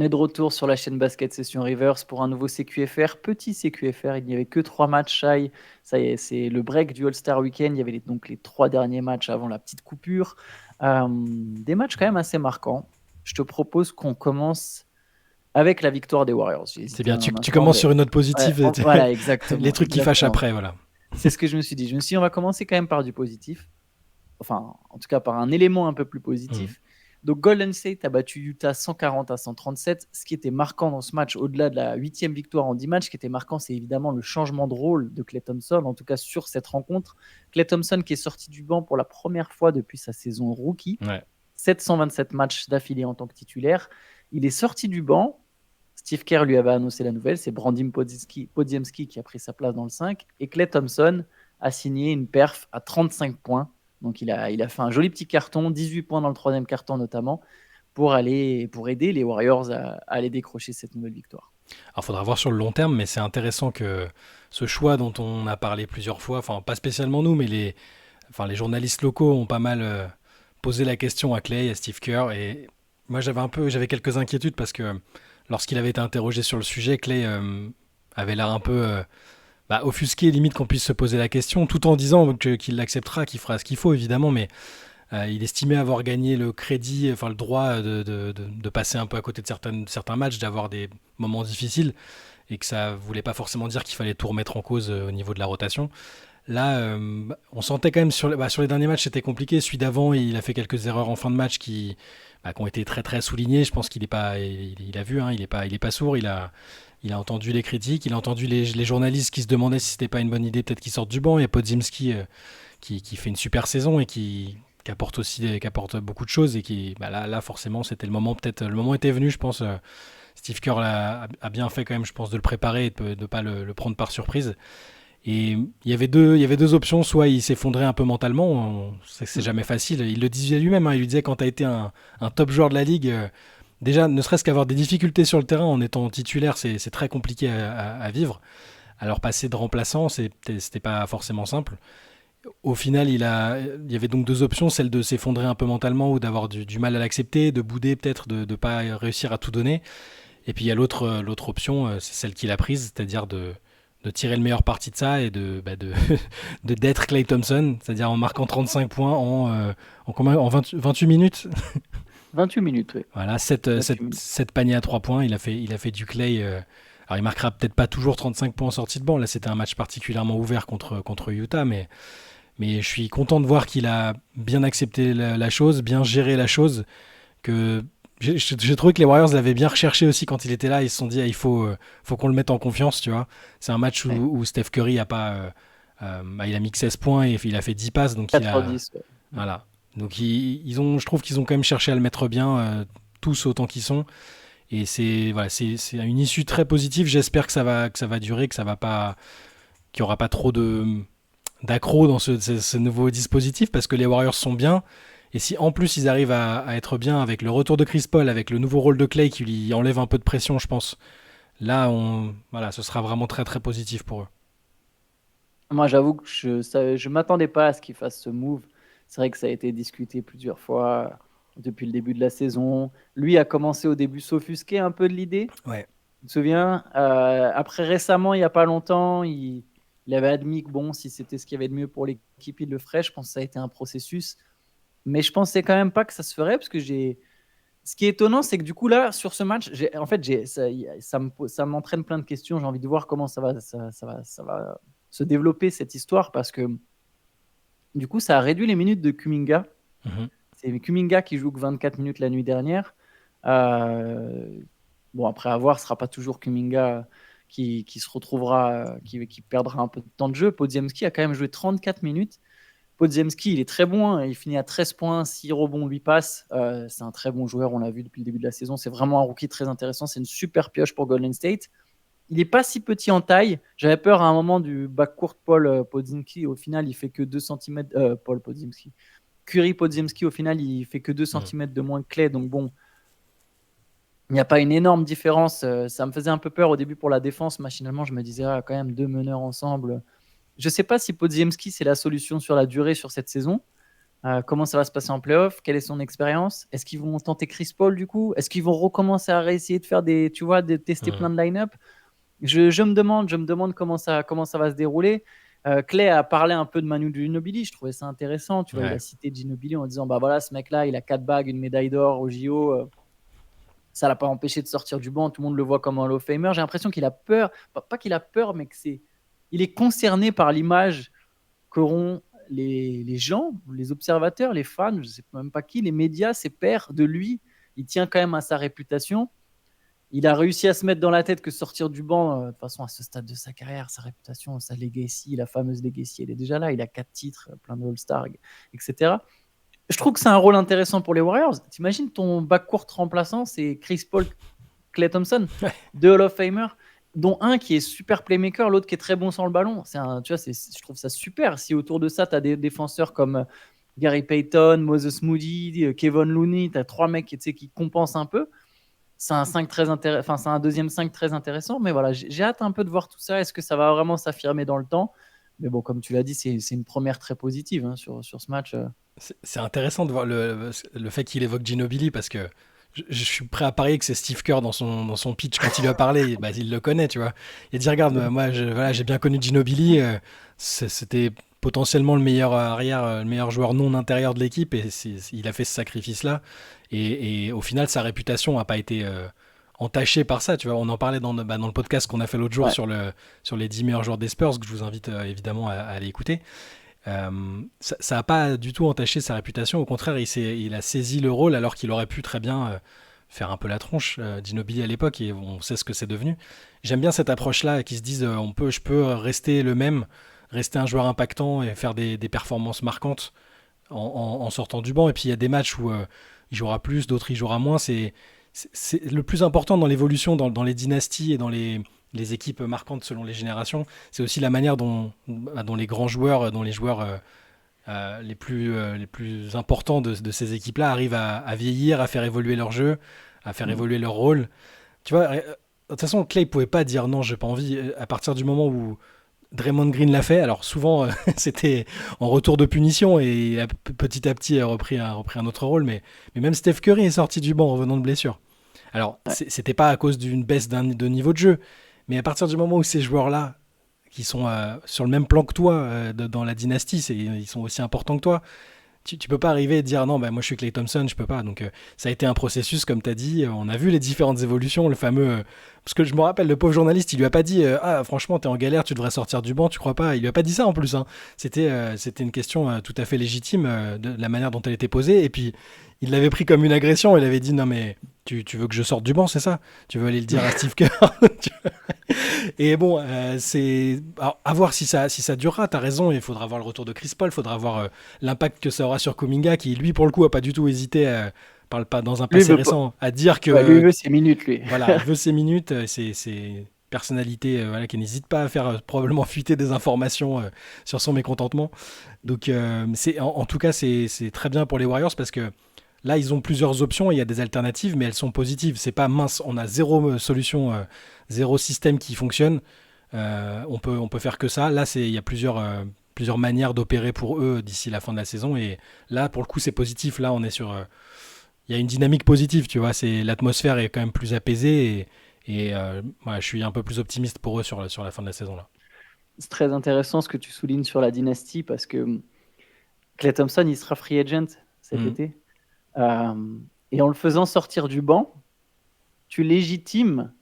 est de retour sur la chaîne Basket Session Reverse pour un nouveau CQFR. Petit CQFR, il n'y avait que 3 matchs. Ça y est, c'est le break du All-Star Weekend. Il y avait donc les 3 derniers matchs avant la petite coupure. Des matchs quand même assez marquants. Je te propose qu'on commence avec la victoire des Warriors. J'ai C'est hésité bien, un tu instant, commences mais sur une note ouais, positive, voilà, les exactement, trucs qui fâchent exactement. après, voilà. C'est ce que je me suis dit. Je me suis dit, on va commencer quand même par du positif. Enfin, en tout cas, par un élément un peu plus Mhm. positif. Donc, Golden State a battu Utah 140-137. Ce qui était marquant dans ce match, au-delà de la 8e victoire en 10 matchs, ce qui était marquant, c'est évidemment le changement de rôle de Klay Thompson, en tout cas sur cette rencontre. Klay Thompson qui est sorti du banc pour la première fois depuis sa saison rookie. Ouais. 727 matchs d'affilée en tant que titulaire. Il est sorti du banc. Steve Kerr lui avait annoncé la nouvelle. C'est Brandim Podziemski qui a pris sa place dans le 5. Et Klay Thompson a signé une perf à 35 points. Donc il a fait un joli petit carton, 18 points dans le 3e carton notamment, pour aider les Warriors à aller décrocher cette nouvelle victoire. Alors, faudra voir sur le long terme, mais c'est intéressant que ce choix dont on a parlé plusieurs fois, enfin, pas spécialement nous, mais les journalistes locaux ont pas mal posé la question à Clay, à Steve Kerr, et moi j'avais quelques inquiétudes parce que lorsqu'il avait été interrogé sur le sujet, Clay avait l'air un peu offusqué, limite qu'on puisse se poser la question, tout en disant qu'il l'acceptera, qu'il fera ce qu'il faut évidemment, mais il estimait avoir gagné le crédit, enfin le droit de passer un peu à côté de certains matchs, d'avoir des moments difficiles, et que ça voulait pas forcément dire qu'il fallait tout remettre en cause au niveau de la rotation. Là, on sentait quand même sur les derniers matchs, c'était compliqué. Celui d'avant, il a fait quelques erreurs en fin de match qui ont été très très soulignées. Je pense qu'il est pas, il a vu, hein, il est pas sourd. Il a entendu les critiques, il a entendu les journalistes qui se demandaient si c'était pas une bonne idée peut-être qu'il sorte du banc. Il y a Podziemski qui fait une super saison et qui apporte qui apporte beaucoup de choses et là forcément c'était le moment était venu, je pense. Steve Kerr a bien fait quand même, je pense, de le préparer et de pas le prendre par surprise. Et il y avait deux options, soit il s'effondrait un peu mentalement, c'est Mm. jamais facile. Il le disait lui-même, hein, il lui disait quand tu as été un top joueur de la ligue, déjà ne serait-ce qu'avoir des difficultés sur le terrain en étant titulaire, c'est très compliqué à vivre. Alors passer de remplaçant, c'était pas forcément simple. Au final, il y avait donc deux options, celle de s'effondrer un peu mentalement ou d'avoir du mal à l'accepter, de bouder peut-être, de ne pas réussir à tout donner. Et puis il y a l'autre option, c'est celle qu'il a prise, c'est-à-dire de tirer le meilleur parti de ça et d'être Klay Thompson, c'est-à-dire en marquant 35 points en 28 minutes. 28 minutes, oui. Voilà, 28 minutes. 7 paniers à 3 points, il a fait du Klay. Alors il marquera peut-être pas toujours 35 points en sortie de banc, là c'était un match particulièrement ouvert contre Utah, mais je suis content de voir qu'il a bien accepté la chose, bien géré la chose, que j'ai trouvé que les Warriors l'avaient bien recherché aussi quand il était là. Ils se sont dit, ah, faut qu'on le mette en confiance, tu vois. C'est un match Ouais. où Steph Curry a pas, il a mis que 16 points et il a fait 10 passes, donc 4 sur 10. Ouais. Mm. voilà. Donc je trouve qu'ils ont quand même cherché à le mettre bien, tous autant qu'ils sont. Et c'est une issue très positive. J'espère que ça va durer, que ça va pas, qu'il y aura pas trop d'accro dans ce nouveau dispositif parce que les Warriors sont bien. Et si en plus ils arrivent à être bien avec le retour de Chris Paul, avec le nouveau rôle de Clay qui lui enlève un peu de pression, je pense, là, voilà, ce sera vraiment très très positif pour eux. Moi, j'avoue que je m'attendais pas à ce qu'il fasse ce move. C'est vrai que ça a été discuté plusieurs fois depuis le début de la saison. Lui a commencé au début s'offusquer un peu de l'idée. Ouais. Tu te souviens après, récemment, il n'y a pas longtemps, il avait admis que bon, si c'était ce qu'il y avait de mieux pour l'équipe, il le ferait. Je pense que ça a été un processus. Mais je pensais quand même pas que ça se ferait parce que j'ai. Ce qui est étonnant, c'est que du coup, là, sur ce match, en fait, ça m'entraîne plein de questions. J'ai envie de voir comment ça va se développer cette histoire parce que du coup, ça a réduit les minutes de Kuminga. Mhm. C'est Kuminga qui joue que 24 minutes la nuit dernière. Euh, bon, après avoir, ce sera pas toujours Kuminga qui se retrouvera, qui perdra un peu de temps de jeu. Podziemski a quand même joué 34 minutes. Podziemski, il est très bon, hein. Il finit à 13 points, 6 rebonds, 8 passes. C'est un très bon joueur, on l'a vu depuis le début de la saison. C'est vraiment un rookie très intéressant. C'est une super pioche pour Golden State. Il n'est pas si petit en taille. J'avais peur à un moment du backcourt Paul Podziemski. Au final, il fait que 2 cm. Paul Podziemski. Curry Podziemski, au final, il fait que 2 Mhm. cm de moins que Clay. Donc bon, il n'y a pas une énorme différence. Ça me faisait un peu peur au début pour la défense. Machinalement, je me disais, ah, quand même, deux meneurs ensemble. Je ne sais pas si Podziemski, c'est la solution sur la durée sur cette saison. Comment ça va se passer en playoff? Quelle est son expérience? Est-ce qu'ils vont tenter Chris Paul du coup? Est-ce qu'ils vont recommencer à réessayer de faire de tester plein de line-up? Je me demande comment ça va se dérouler. Clay a parlé un peu de Manu Ginobili, je trouvais ça intéressant. Tu vois, il a Ouais. cité Ginobili en disant bah voilà, ce mec-là, il a 4 bagues, une médaille d'or au JO. Ça l'a pas empêché de sortir du banc. Tout le monde le voit comme un Hall of Famer. J'ai l'impression qu'il a peur, pas qu'il a peur, mais il est concerné par l'image qu'auront les gens, les observateurs, les fans, je ne sais même pas qui, les médias, ses pairs de lui. Il tient quand même à sa réputation. Il a réussi à se mettre dans la tête que sortir du banc, de toute façon, à ce stade de sa carrière, sa réputation, sa legacy, la fameuse legacy, elle est déjà là. Il a 4 titres, plein de All-Stars, etc. Je trouve que c'est un rôle intéressant pour les Warriors. T'imagines ton backcourt remplaçant, c'est Chris Paul, Klay Thompson, deux Hall of Famer, dont un qui est super playmaker, l'autre qui est très bon sans le ballon. Je trouve ça super. Si autour de ça, tu as des défenseurs comme Gary Payton, Moses Moody, Kevin Looney, tu as 3 mecs qui compensent un peu. C'est un 5 très intéressant, c'est un deuxième 5 très intéressant, mais voilà, j'ai hâte un peu de voir tout ça. Est-ce que ça va vraiment s'affirmer dans le temps? Mais bon, comme tu l'as dit, c'est une première très positive sur ce match. C'est intéressant de voir le fait qu'il évoque Ginobili parce que je suis prêt à parier que c'est Steve Kerr dans son pitch quand il lui a parlé, bah, il le connaît, tu vois. Il a dit regarde, moi voilà, j'ai bien connu Ginobili, c'était potentiellement le meilleur arrière, le meilleur joueur non intérieur de l'équipe et il a fait ce sacrifice-là. Et au final, sa réputation n'a pas été entachée par ça, tu vois. On en parlait dans le podcast qu'on a fait l'autre jour Ouais. sur les 10 meilleurs joueurs des Spurs, que je vous invite évidemment à aller écouter. Ça n'a pas du tout entaché sa réputation. Au contraire, il a saisi le rôle alors qu'il aurait pu très bien faire un peu la tronche, Ginobili à l'époque, et on sait ce que c'est devenu. J'aime bien cette approche-là, qui se disent je peux rester le même, rester un joueur impactant et faire des performances marquantes en sortant du banc. Et puis il y a des matchs où il jouera plus, d'autres il jouera moins. C'est le plus important dans l'évolution, dans les dynasties et dans les équipes marquantes selon les générations. C'est aussi la manière dont les grands joueurs, dont les joueurs les plus importants de ces équipes-là arrivent à vieillir, à faire évoluer leur jeu, à faire Mm. évoluer leur rôle. Tu vois, de toute façon, Clay pouvait pas dire non, j'ai pas envie. À partir du moment où Draymond Green l'a fait, alors souvent c'était en retour de punition et petit à petit a repris un autre rôle, mais même Steph Curry est sorti du banc en revenant de blessure. Alors, Ouais. c'était pas à cause d'une baisse de niveau de jeu, mais à partir du moment où ces joueurs-là, qui sont sur le même plan que toi dans la dynastie, ils sont aussi importants que toi, tu peux pas arriver et dire non, bah, moi je suis Klay Thompson, je peux pas. Donc ça a été un processus, comme tu as dit. On a vu les différentes évolutions, le fameux. Parce que je me rappelle, le pauvre journaliste, il lui a pas dit ah, franchement, t'es en galère, tu devrais sortir du banc, tu crois pas. Il lui a pas dit ça en plus. Hein. C'était une question tout à fait légitime de la manière dont elle était posée. Et puis, il l'avait pris comme une agression. Il avait dit non, mais tu veux que je sorte du banc, c'est ça? Tu veux aller le dire à Steve Kerr? Et bon, alors, à voir si ça durera, t'as raison, il faudra voir le retour de Chris Paul, il faudra voir l'impact que ça aura sur Kuminga, qui lui, pour le coup, a pas du tout hésité, parle pas dans un Lui, il passé veut pas. récent, à dire Ouais, lui, il que, veut ses minutes, lui. voilà, il veut ses minutes, c'est personnalité voilà, qui n'hésite pas à faire probablement fuiter des informations sur son mécontentement. Donc, en tout cas, c'est très bien pour les Warriors parce que là, ils ont plusieurs options et il y a des alternatives, mais elles sont positives. C'est pas mince, on a zéro solution, zéro système qui fonctionne. On peut faire que ça. Là, il y a plusieurs manières d'opérer pour eux d'ici la fin de la saison. Et là, pour le coup, c'est positif. Là, on est il y a une dynamique positive, tu vois. L'atmosphère est quand même plus apaisée et ouais, je suis un peu plus optimiste pour eux sur la fin de la saison là. C'est très intéressant ce que tu soulignes sur la dynastie parce que Klay Thompson, il sera free agent cet Mhm. été. Et en le faisant sortir du banc, tu légitimes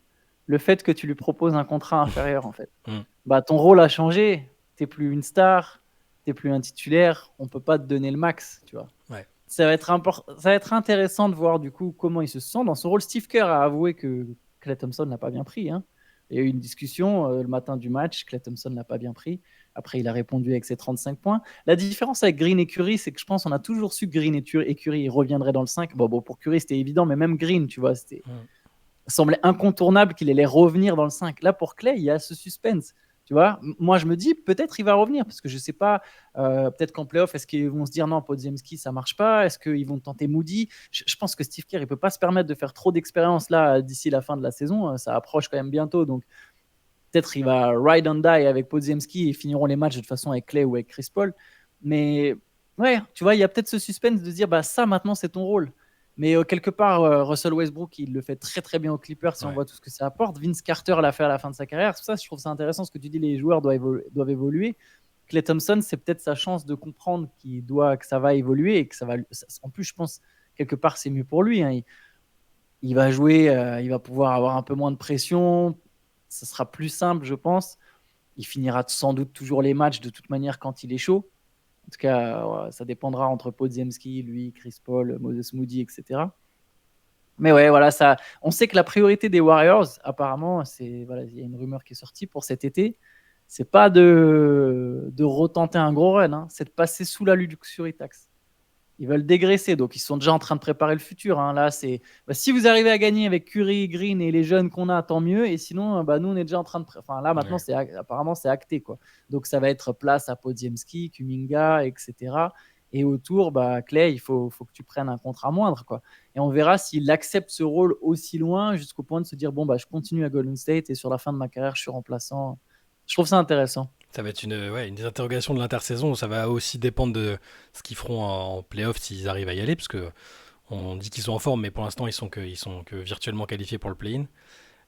le fait que tu lui proposes un contrat inférieur, en fait. Mhm. Bah, ton rôle a changé. Tu n'es plus une star, tu n'es plus un titulaire. On ne peut pas te donner le max, tu vois. Ouais. Ça va être intéressant de voir du coup comment il se sent dans son rôle. Steve Kerr a avoué que Klay Thompson l'a pas bien pris. Hein. Il y a eu une discussion le matin du match. Klay Thompson l'a pas bien pris. Après, il a répondu avec ses 35 points. La différence avec Green et Curry, c'est que je pense qu'on a toujours su que Green et Curry reviendraient dans le 5. Bon, pour Curry, c'était évident, mais même Green, tu vois, ça Mhm. semblait incontournable qu'il allait revenir dans le 5. Là, pour Clay, il y a ce suspense. Tu vois, moi, je me dis, peut-être il va revenir, parce que je sais pas, peut-être qu'en playoff, est-ce qu'ils vont se dire non, Podziemski, ça marche pas? Est-ce qu'ils vont tenter Moody? Je pense que Steve Kerr, il peut pas se permettre de faire trop d'expérience là d'ici la fin de la saison. Ça approche quand même bientôt. Donc, peut-être il va ride and die avec Podziemski et finiront les matchs de toute façon avec Clay ou avec Chris Paul. Mais Ouais, tu vois, il y a peut-être ce suspense de se dire, bah ça maintenant c'est ton rôle. Mais quelque part, Russell Westbrook, il le fait très très bien aux Clippers si on Ouais. voit tout ce que ça apporte. Vince Carter l'a fait à la fin de sa carrière. Tout ça, je trouve ça intéressant ce que tu dis, les joueurs doivent évoluer. Klay Thompson, c'est peut-être sa chance de comprendre que ça va évoluer et que ça va. En plus, je pense quelque part c'est mieux pour lui, hein. Il va jouer, il va pouvoir avoir un peu moins de pression. Ça sera plus simple, je pense. Il finira sans doute toujours les matchs de toute manière quand il est chaud. En tout cas, ouais, ça dépendra entre Podziemski, lui, Chris Paul, Moses Moody, etc. Mais ouais, voilà, ça. On sait que la priorité des Warriors, apparemment, c'est voilà, il y a une rumeur qui est sortie pour cet été. C'est pas de retenter un gros run, hein, c'est de passer sous la luxury tax. Ils veulent dégraisser, donc ils sont déjà en train de préparer le futur, hein. Là, c'est bah, si vous arrivez à gagner avec Curry, Green et les jeunes qu'on a, tant mieux. Et sinon, bah, nous, on est déjà en train de. Enfin, là, maintenant, Ouais. apparemment, c'est acté, quoi. Donc, ça va être place à Podziemski, Kuminga, etc. Et autour, bah, Clay, il faut que tu prennes un contrat moindre, quoi. Et on verra s'il accepte ce rôle aussi loin jusqu'au point de se dire bon, bah, je continue à Golden State et sur la fin de ma carrière, je suis remplaçant. Je trouve ça intéressant. Ça va être une des interrogations de l'intersaison. Ça va aussi dépendre de ce qu'ils feront en playoff s'ils arrivent à y aller, parce que on dit qu'ils sont en forme, mais pour l'instant ils sont que virtuellement qualifiés pour le play-in.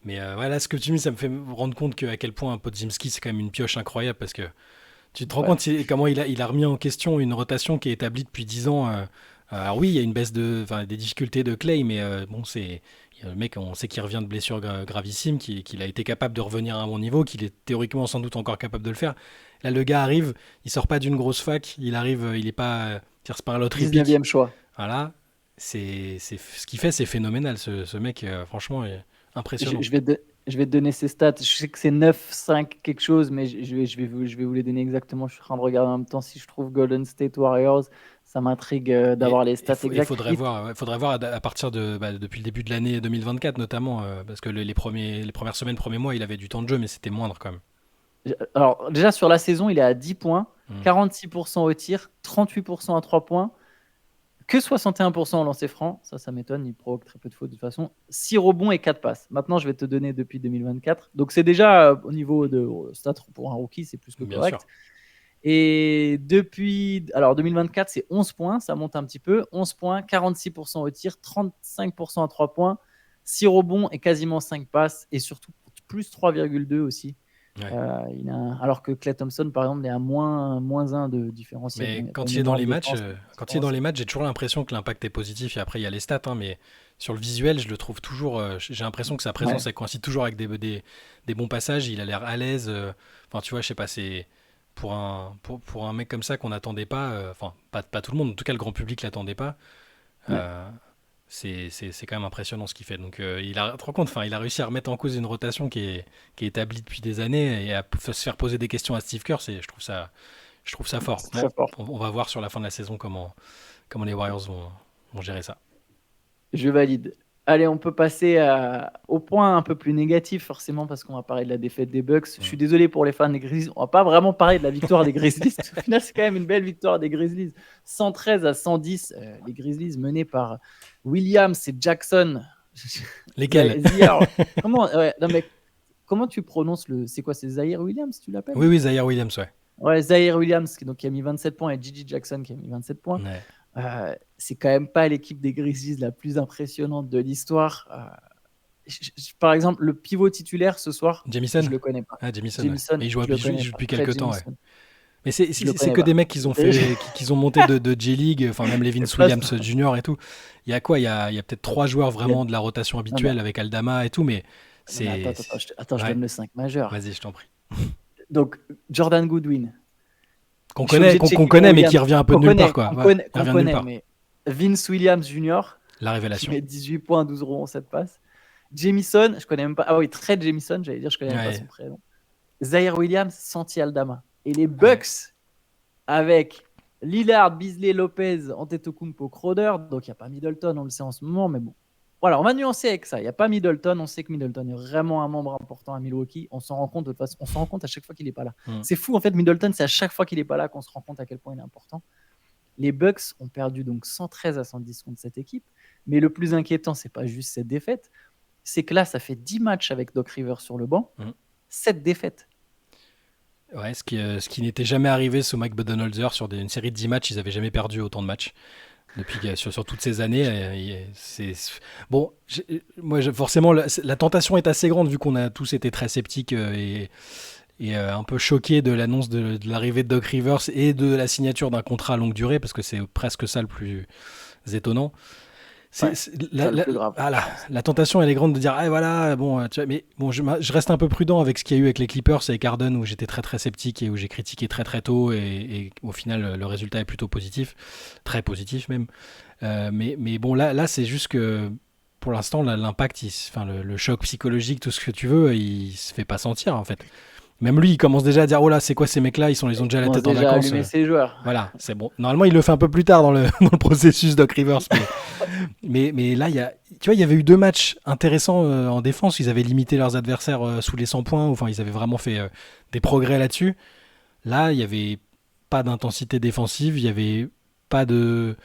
Mais voilà, ce que tu me dis, ça me fait me rendre compte à quel point Podziemski c'est quand même une pioche incroyable, parce que tu te rends Ouais. compte comment il a remis en question une rotation qui est établie depuis 10 ans. Alors oui, il y a une baisse des difficultés de Clay, mais bon, le mec, on sait qu'il revient de blessures gravissimes, qu'il a été capable de revenir à un bon niveau, qu'il est théoriquement sans doute encore capable de le faire. Là, le gars arrive, il sort pas d'une grosse fac, il arrive, il est pas tire par loterie pique. 19e choix. Voilà, ce qu'il fait, c'est phénoménal. Ce mec, franchement, est Je, impressionnant. je vais je vais te donner ses stats. Je sais que c'est 9, 5 quelque chose, mais je vais vous les donner exactement. Je suis en train de regarder en même temps si je trouve Golden State Warriors. Ça m'intrigue d'avoir les stats Il exactes. faudrait voir à partir depuis le début de l'année 2024 notamment, parce que les premières semaines, premiers mois, il avait du temps de jeu, mais c'était moindre quand même. Alors, déjà sur la saison, il est à 10 points, Hmm. 46% au tir, 38% à 3 points, que 61% au lancer franc. Ça m'étonne. Il provoque très peu de fautes de toute façon. 6 rebonds et 4 passes. Maintenant, je vais te donner depuis 2024. Donc, c'est déjà au niveau de stats pour un rookie, c'est plus que Bien sûr. correct. Et depuis alors 2024, c'est 11 points, ça monte un petit peu. 11 points, 46% au tir, 35% à 3 points, 6 rebonds et quasiment 5 passes. Et surtout, plus 3,2 aussi. Ouais. Alors que Klay Thompson, par exemple, est à moins 1 de différentiel. Bon, il Mais n'y a pas quand une il est dans énorme les matchs, défense, mais quand il est dans les matchs, j'ai toujours l'impression que l'impact est positif. Et après, il y a les stats, hein, mais sur le visuel, je le trouve toujours. J'ai l'impression que sa présence, ouais. elle coïncide toujours avec des bons passages. Il a l'air à l'aise. Enfin, tu vois, je sais pas, c'est pour un mec comme ça qu'on n'attendait pas. Enfin, pas tout le monde. En tout cas, le grand public l'attendait pas. Ouais. euh, c'est quand même impressionnant ce qu'il fait. Donc, tu te rends compte, enfin, il a réussi à remettre en cause une rotation qui est établie depuis des années et à se faire poser des questions à Steve Kerr. Je trouve ça fort. C'est Bon, très fort. on va voir sur la fin de la saison comment les Warriors vont gérer ça. Je valide. Allez, on peut passer au point un peu plus négatif, forcément, parce qu'on va parler de la défaite des Bucks. Je suis Mm. désolé pour les fans des Grizzlies. On va pas vraiment parler de la victoire des Grizzlies. Au final, c'est quand même une belle victoire des Grizzlies. 113-110, les Grizzlies menés par Williams et Jackson. Lesquels? Zaire. Non, mais comment tu prononces le. C'est quoi? C'est Zaire Williams, tu l'appelles? Oui, oui, Zaire Williams, ouais. Ouais, Zaire Williams, qui a mis 27 points, et Gigi Jackson qui a mis 27 points. Ouais. C'est quand même pas l'équipe des Grizzlies la plus impressionnante de l'histoire. Par exemple, le pivot titulaire ce soir, je Jamison? le connais pas. Ah, Jamison, ouais. Jamison, Mais je le il connais joue pas. depuis Fred quelques temps, ouais. Jamison, Mais je le c'est connais que des pas. mecs qu'ils ont monté de J-League, enfin même Levin Williams Jr. et tout. Il y a quoi? Il y a peut-être trois joueurs Il y a- vraiment de la rotation Non, mais, habituelle avec Aldama et tout, mais non, mais attends, c'est. attends, attends, je Ouais, donne le 5 majeur. vas-y, je t'en prie. Donc, Jordan Goodwin. Je suis obligé de Qu'on checker pour connaît, mais qui Williams. revient un peu de nulle part, quoi. Ouais, il Qu'on revient de nulle connaît, part. mais Vince Williams Jr., La qui révélation. met 18 points, 12 rebonds, 7 passes. Jamison, je connais même pas. Ah oui, Trey Jamison, j'allais dire, je connais même pas Ouais, son prénom. Zaire Williams, Santi Aldama. Et les ouais. Bucks, avec Lillard, Beasley, Lopez, Antetokounmpo, Crowder. Donc il n'y a pas Middleton, on le sait en ce moment, mais bon. Voilà, on va nuancer avec ça. Il n'y a pas Middleton. On sait que Middleton est vraiment un membre important à Milwaukee. On s'en rend compte de toute façon. On s'en rend compte à chaque fois qu'il n'est pas là. Mm. C'est fou en fait. Middleton, c'est à chaque fois qu'il n'est pas là qu'on se rend compte à quel point il est important. Les Bucks ont perdu donc 113-110 contre cette équipe. Mais le plus inquiétant, c'est pas juste cette défaite. C'est que là, ça fait 10 matchs avec Doc Rivers sur le banc. Mm. 7 défaites. Ouais, ce qui n'était jamais arrivé sous Mike Budenholzer sur une série de 10 matchs, ils avaient jamais perdu autant de matchs depuis sur toutes ces années. Bon, moi forcément la tentation est assez grande vu qu'on a tous été très sceptiques et un peu choqués de l'annonce de l'arrivée de Doc Rivers et de la signature d'un contrat à longue durée parce que c'est presque ça le plus étonnant. Ouais, c'est ça le plus grave, je pense. La tentation elle est grande de dire ah voilà bon tu vois, mais bon je reste un peu prudent avec ce qu'il y a eu avec les Clippers et avec Harden où j'étais très très sceptique et où j'ai critiqué très très tôt et au final le résultat est plutôt positif, très positif même. Mais bon là c'est juste que pour l'instant l'impact, enfin le choc psychologique, tout ce que tu veux, il se fait pas sentir en fait. Même lui, il commence déjà à dire oh là, c'est quoi ces mecs-là? Ils ont Il déjà la commence tête en déjà à vacances. allumer ses joueurs. Voilà, c'est bon. Normalement, il le fait un peu plus tard dans dans le processus Doc Rivers. Mais là, tu vois, il y avait eu 2 matchs intéressants en défense. Ils avaient limité leurs adversaires sous les 100 points. Enfin, ils avaient vraiment fait des progrès là-dessus. Là, il n'y avait pas d'intensité défensive. Il n'y avait pas de.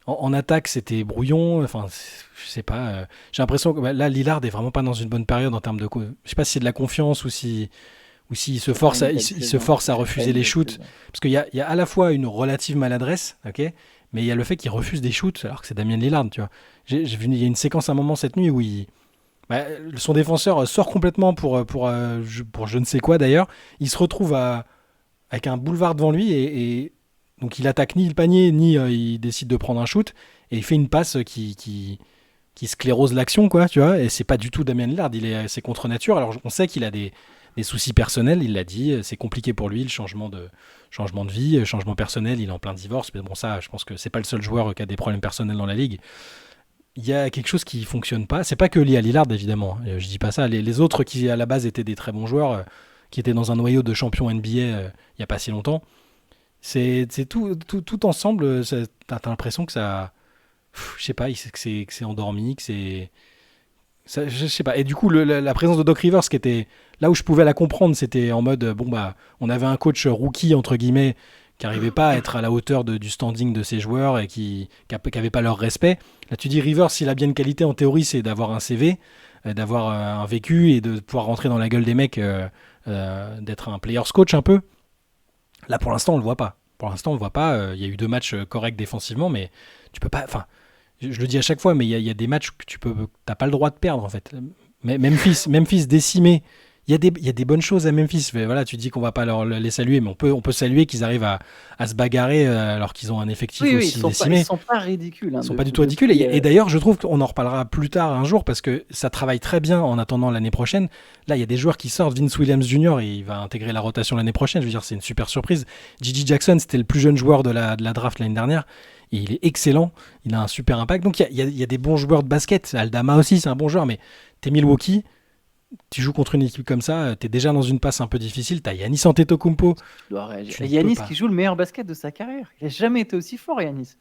En attaque, c'était brouillon. Enfin, je sais pas. J'ai l'impression que là, Lillard est vraiment pas dans une bonne période en termes de. Je sais pas si c'est de la confiance ou s'il se C'est pas force une à, belle il se saison. force à C'est pas refuser une les belle shoots. saison. Parce qu'il y a à la fois une relative maladresse, ok, mais il y a le fait qu'il refuse des shoots alors que c'est Damien Lillard, tu vois. J'ai vu, il y a une séquence à un moment cette nuit où bah, son défenseur sort complètement pour je ne sais quoi d'ailleurs. Il se retrouve avec un boulevard devant lui et donc il attaque ni le panier ni il décide de prendre un shoot et il fait une passe qui sclérose l'action, quoi, tu vois. Et c'est pas du tout Damien Lillard, c'est contre nature. Alors on sait qu'il a des soucis personnels, il l'a dit, c'est compliqué pour lui, le changement de vie, changement personnel, il est en plein divorce. Mais bon, ça, je pense que c'est pas le seul joueur qui a des problèmes personnels dans la ligue. Il y a quelque chose qui fonctionne pas. C'est pas que lié à Lillard, évidemment. Je dis pas ça. Les autres qui à la base étaient des très bons joueurs, qui étaient dans un noyau de champions NBA il y a pas si longtemps. C'est tout ensemble. T'as l'impression que ça, je sais pas, que c'est endormi, que je sais pas. Et du coup, la présence de Doc Rivers, qui était là où je pouvais la comprendre, c'était en mode bon bah, on avait un coach rookie entre guillemets qui arrivait pas à être à la hauteur du standing de ses joueurs et qui avait pas leur respect. Là, tu dis Rivers, s'il a bien une qualité en théorie, c'est d'avoir un CV, d'avoir un vécu et de pouvoir rentrer dans la gueule des mecs, d'être un player's coach un peu. Là, pour l'instant, on le voit pas. Pour l'instant, on le voit pas. Il y a eu 2 matchs corrects défensivement, mais tu peux pas. Enfin, je le dis à chaque fois, mais il y a des matchs que t'as pas le droit de perdre en fait. Memphis décimé. Il y a des bonnes choses à Memphis. Mais voilà, tu dis qu'on va pas les saluer, mais on peut saluer qu'ils arrivent à se bagarrer alors qu'ils ont un effectif Oui, oui, aussi ils décimé. sont pas ridicules Ils hein, sont pas du tout ridicules. depuis. Et d'ailleurs, je trouve qu'on en reparlera plus tard un jour parce que ça travaille très bien en attendant l'année prochaine. Là, il y a des joueurs qui sortent. Vince Williams Jr. et il va intégrer la rotation l'année prochaine. Je veux dire, c'est une super surprise. J.J. Jackson, c'était le plus jeune joueur de la draft l'année dernière. Et il est excellent. Il a un super impact. Donc il y a des bons joueurs de basket. Aldama aussi, c'est un bon joueur. Mais t'es Milwaukee, tu joues contre une équipe comme ça, t'es déjà dans une passe un peu difficile. T'as Giannis Antetokounmpo. Tu dois réagir. Tu Et ne peux Yanis pas. qui joue le meilleur basket de sa carrière. Il n'a jamais été aussi fort, Yanis.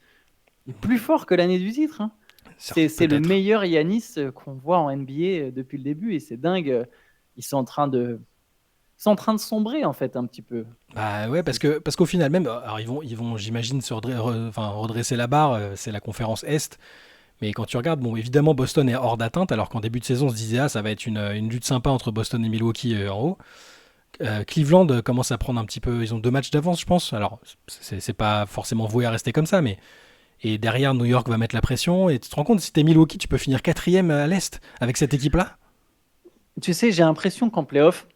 Il est plus fort que l'année du titre. Hein. C'est le Peut-être. meilleur Yanis qu'on voit en NBA depuis le début. Et c'est dingue. Ils sont en train de sombrer, en fait, un petit peu. Bah ouais, parce qu'au final même, alors ils vont j'imagine redresser la barre, c'est la conférence Est, mais quand tu regardes, bon évidemment Boston est hors d'atteinte, alors qu'en début de saison on se disait ah ça va être une lutte sympa entre Boston et Milwaukee en haut. Cleveland commence à prendre un petit peu, ils ont 2 matchs d'avance je pense, alors c'est pas forcément voué à rester comme ça, mais et derrière New York va mettre la pression, et tu te rends compte si t'es Milwaukee tu peux finir quatrième à l'Est avec cette équipe-là. Tu sais, j'ai l'impression qu'en playoff,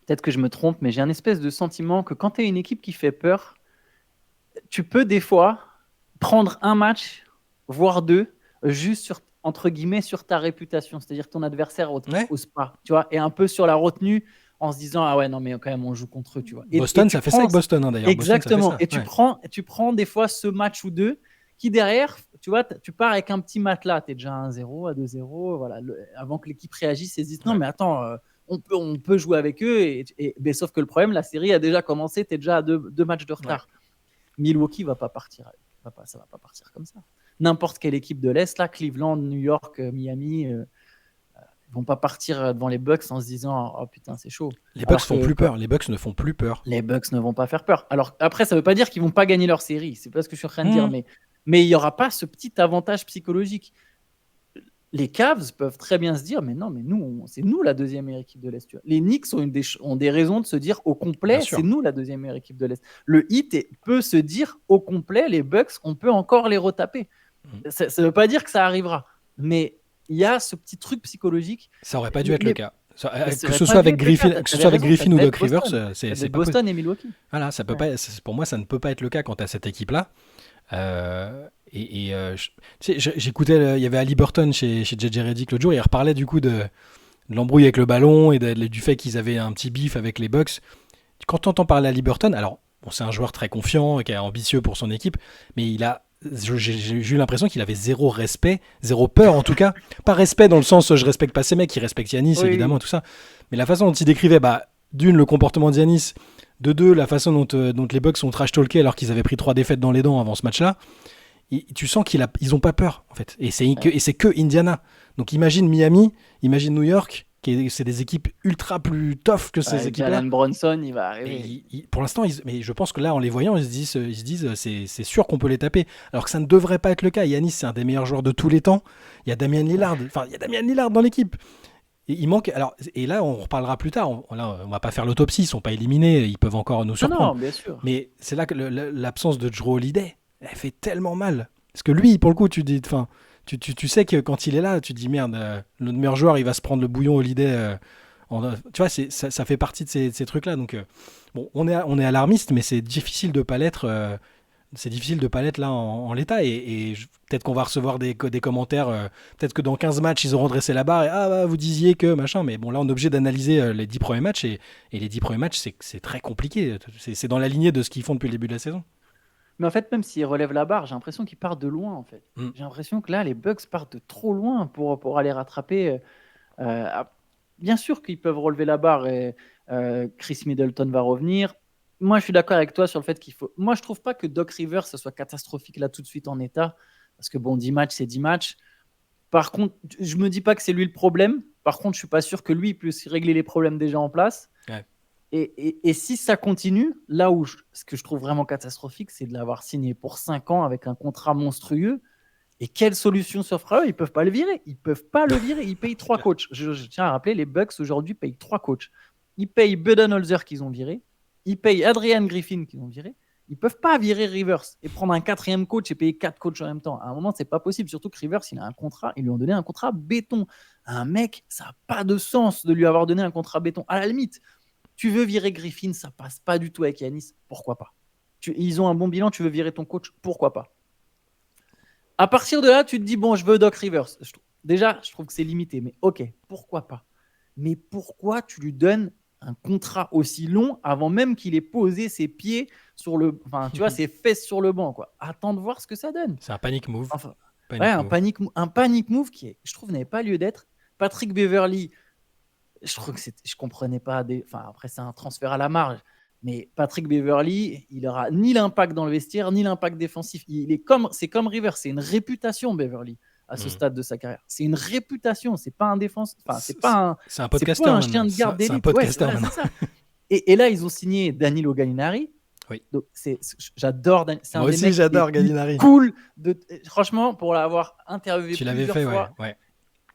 peut-être que je me trompe, mais j'ai un espèce de sentiment que quand tu es une équipe qui fait peur, tu peux des fois prendre un match, voire deux, juste entre guillemets sur ta réputation, c'est-à-dire que ton adversaire Ouais. ose pas, tu vois, et un peu sur la retenue en se disant ah ouais non mais quand même on joue contre eux, tu vois. Et Boston tu ça fait ça prends avec Boston hein, d'ailleurs, Boston ça fait exactement, ça. et Ouais. tu prends des fois ce match ou deux qui derrière, tu vois, tu pars avec un petit matelas, tu es déjà à 1-0, à 2-0, voilà, avant que l'équipe réagisse et se dise non Ouais. mais attends, on peut jouer avec eux, mais sauf que le problème, la série a déjà commencé, tu es déjà à deux matchs de Ouais. retard. Milwaukee va pas partir, ça va pas partir comme ça. N'importe quelle équipe de l'Est, là, Cleveland, New York, Miami, ils vont pas partir devant les Bucks en se disant oh putain c'est chaud. Les Bucks Alors font que plus peur, les Bucks ne font plus peur. les Bucks ne vont pas faire peur. Alors après, ça veut pas dire qu'ils vont pas gagner leur série, c'est pas ce que je suis en train de dire, Mmh. mais il y aura pas ce petit avantage psychologique. Les Cavs peuvent très bien se dire, mais non, mais c'est nous la deuxième meilleure équipe de l'Est. Les Knicks ont des raisons de se dire au complet, c'est nous la deuxième meilleure équipe de l'Est. Le Heat peut se dire au complet, les Bucks, on peut encore les retaper. Ça ne veut pas dire que ça arrivera, mais il y a ce petit truc psychologique. Ça aurait pas dû être le cas. Que ce soit avec Griffin ou Doc Rivers, c'est pas Boston et Milwaukee. Voilà, ça peut pas. Pour moi, ça ne peut pas être le cas quant à cette équipe-là. J'écoutais, il y avait Ali Burton chez JJ Redick l'autre jour, il reparlait du coup de l'embrouille avec le ballon et du fait qu'ils avaient un petit bif avec les Bucks. Quand tu entends parler à Ali Burton, alors bon, c'est un joueur très confiant, qui est ambitieux pour son équipe, mais j'ai eu l'impression qu'il avait zéro respect, zéro peur en tout cas. Pas respect dans le sens je respecte pas ces mecs, il respecte Giannis évidemment, tout ça. Mais la façon dont il décrivait, d'une, le comportement de Giannis, de deux, la façon dont les Bucks sont trash-talkés alors qu'ils avaient pris 3 défaites dans les dents avant ce match-là, tu sens qu'ils n'ont pas peur en fait. Et c'est que Indiana. Donc imagine Miami, imagine New York, c'est des équipes ultra plus tough que ces équipes-là. Jalen Brunson, il va arriver. Pour l'instant, mais je pense que là, en les voyant, ils se disent c'est sûr qu'on peut les taper. Alors que ça ne devrait pas être le cas. Giannis, c'est un des meilleurs joueurs de tous les temps. Il y a Damian Lillard. Enfin, il y a Damian Lillard dans l'équipe. Et il manque. Alors, et là, on reparlera plus tard. On va pas faire l'autopsie. Ils sont pas éliminés. Ils peuvent encore nous surprendre. Non, bien sûr. Mais c'est là que l'absence de Jrue Holiday, elle fait tellement mal. Parce que lui, pour le coup, tu sais que quand il est là, tu te dis merde, notre meilleur joueur, il va se prendre le bouillon Holiday. Tu vois, ça fait partie de ces trucs-là. Donc, bon, on est alarmiste, mais c'est difficile de pas l'être. C'est difficile de pas l'être là en l'état. Et peut-être qu'on va recevoir des commentaires. Peut-être que dans 15 matchs, ils auront dressé la barre. Et vous disiez que machin. Mais bon, là, on est obligé d'analyser les 10 premiers matchs. Et les 10 premiers matchs, c'est très compliqué. C'est dans la lignée de ce qu'ils font depuis le début de la saison. Mais en fait, même s'ils relèvent la barre, j'ai l'impression qu'ils partent de loin. En fait. J'ai l'impression que là, les Bucks partent de trop loin pour aller rattraper. Bien sûr qu'ils peuvent relever la barre et Chris Middleton va revenir. Moi, je suis d'accord avec toi sur le fait qu'il faut. Moi, je trouve pas que Doc Rivers ce soit catastrophique là tout de suite en état. Parce que bon, 10 matchs, c'est 10 matchs. Par contre, je me dis pas que c'est lui le problème. Par contre, je suis pas sûr que lui puisse régler les problèmes déjà en place. Ouais. Et si ça continue, là où ce que je trouve vraiment catastrophique, c'est de l'avoir signé pour 5 ans avec un contrat monstrueux. Et quelle solution s'offre à eux ? Ils ne peuvent pas le virer. Ils payent 3 coachs. Je tiens à rappeler, les Bucks aujourd'hui payent 3 coachs. Ils payent Budenholzer qu'ils ont viré. Ils payent Adrian Griffin qu'ils ont viré. Ils ne peuvent pas virer Rivers et prendre un 4e coach et payer 4 coachs en même temps. À un moment, ce n'est pas possible. Surtout que Rivers, il a un contrat. Ils lui ont donné un contrat béton. Un mec, ça n'a pas de sens de lui avoir donné un contrat béton. À la limite, tu veux virer Griffin, ça passe pas du tout avec Giannis. Pourquoi pas ? Ils ont un bon bilan, tu veux virer ton coach, pourquoi pas ? À partir de là, tu te dis, bon, je veux Doc Rivers. Déjà, je trouve que c'est limité, mais ok, pourquoi pas ? Mais pourquoi tu lui donnes un contrat aussi long avant même qu'il ait posé ses pieds sur ses fesses sur le banc, quoi. Attends de voir ce que ça donne. C'est un panic move. Un panic move qui, je trouve, n'avait pas lieu d'être. Patrick Beverley, je trouve que je comprenais pas. Après, c'est un transfert à la marge. Mais Patrick Beverley, il n'aura ni l'impact dans le vestiaire, ni l'impact défensif. C'est comme Rivers, c'est une réputation, Beverley, à ce stade de sa carrière. C'est une réputation, c'est pas un défense. C'est pas un chien de garde d'élite. C'est un podcasteur c'est ça. Et là, ils ont signé Danilo Gallinari. Oui. Donc, j'adore. Moi aussi, j'adore Gallinari. Cool. Franchement, pour l'avoir interviewé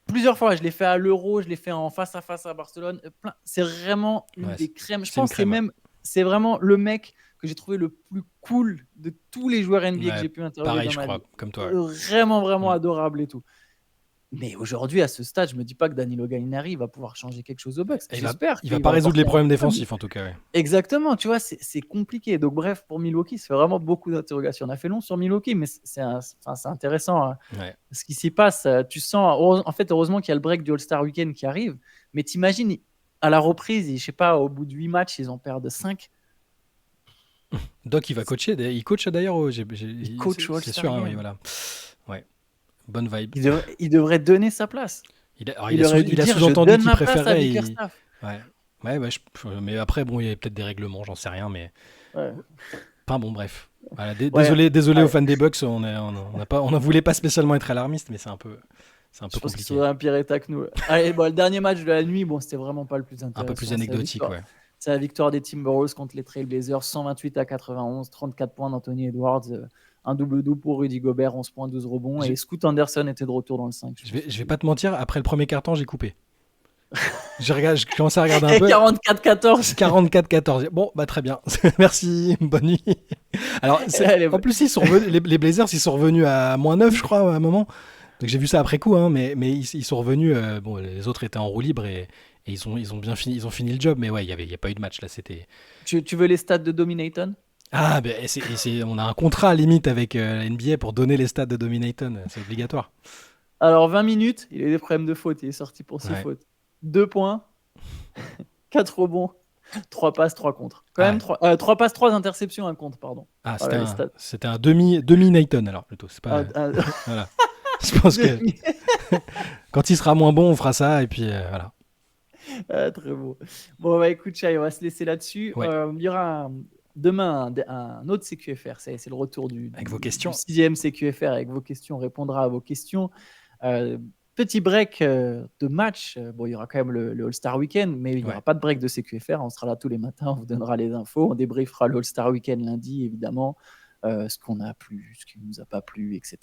plusieurs fois, je l'ai fait à l'Euro, je l'ai fait en face à face à Barcelone. C'est vraiment une des crèmes. Je pense que c'est vraiment le mec que j'ai trouvé le plus cool de tous les joueurs NBA que j'ai pu interviewer. Pareil, je crois, comme toi. Vraiment, vraiment adorable et tout. Mais aujourd'hui, à ce stade, je me dis pas que Danilo Gallinari va pouvoir changer quelque chose au Bucks. J'espère. Il va pas résoudre les problèmes défensifs, en tout cas. Ouais. Exactement, tu vois, c'est compliqué. Donc bref, pour Milwaukee, c'est vraiment beaucoup d'interrogations. On a fait long sur Milwaukee, mais c'est intéressant. Hein. Ouais. Ce qui s'y passe, tu sens. En fait, heureusement qu'il y a le break du All-Star Weekend qui arrive. Mais t'imagines, à la reprise, je sais pas, au bout de 8 matchs, ils en perdent 5. Doc, il va coacher. Il coach d'ailleurs. Il coach au All-Star. C'est sûr, hein, oui, voilà. Ouais. Bonne vibe. Il devrait donner sa place. Il a sous-entendu qu'il préférait. Mais après, bon, il y a peut-être des règlements, j'en sais rien, mais. Ouais. Enfin bon, bref. Voilà, désolé aux fans des Bucks, on ne voulait pas spécialement être alarmiste, mais c'est un peu compliqué. Pense que c'est un pire état que nous. Allez, le dernier match de la nuit, c'était vraiment pas le plus intéressant. Un peu plus anecdotique, ouais. C'est la victoire des Timberwolves contre les Trailblazers, 128-91, 34 points d'Anthony Edwards. un double-double pour Rudy Gobert, 11 points, 12 rebonds. J'ai- Et Scoot Anderson était de retour dans le 5. je vais pas te mentir, après le premier carton, j'ai coupé. Je commençais à regarder un Et peu. 44-14. 44-14. Bon, bah très bien. Merci, bonne nuit. Alors, Allez, en plus, ils sont revenus, les Blazers, ils sont revenus à -9, je crois, à un moment. Donc j'ai vu ça après coup, hein, mais ils sont revenus. Bon, les autres étaient en roue libre et ils ont bien fini, ils ont fini le job. Mais ouais, il y a pas eu de match là. C'était. tu veux les stats de Dominaton? Ah, ben on a un contrat limite avec la NBA pour donner les stats de Dominaton. C'est obligatoire. Alors, 20 minutes, il a eu des problèmes de faute. Il est sorti pour 6 Ouais. fautes. 2 points, 4 rebonds, 3 passes, 3 contres. Quand Ah, même, 3 passes, 3 interceptions, 1 contre, pardon. ah, Voilà les stats. c'était un demi Nathan alors plutôt. C'est pas. Un- Voilà. Je pense que demi- quand il sera moins bon, on fera ça et puis voilà. Très beau. Bon, bah écoute, Chai, on va se laisser là-dessus. Ouais. Il y aura demain un autre CQFR. C'est le retour Avec vos questions. du 6e CQFR avec vos questions. On répondra à vos questions. Petit break de match. Bon, il y aura quand même le All-Star Weekend, mais il n'y aura Ouais. pas de break de CQFR. On sera là tous les matins. On vous donnera les infos. On débriefera le All-Star Weekend lundi, évidemment. Ce qu'on a plu, ce qui ne nous a pas plu, etc.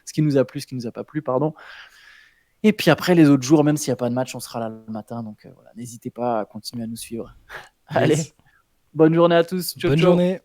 Ce qui nous a plu, ce qui ne nous a pas plu, pardon. Et puis après, les autres jours, même s'il n'y a pas de match, on sera là le matin. Donc voilà, n'hésitez pas à continuer à nous suivre. Yes. Allez, bonne journée à tous. Ciao, Bonne ciao. journée.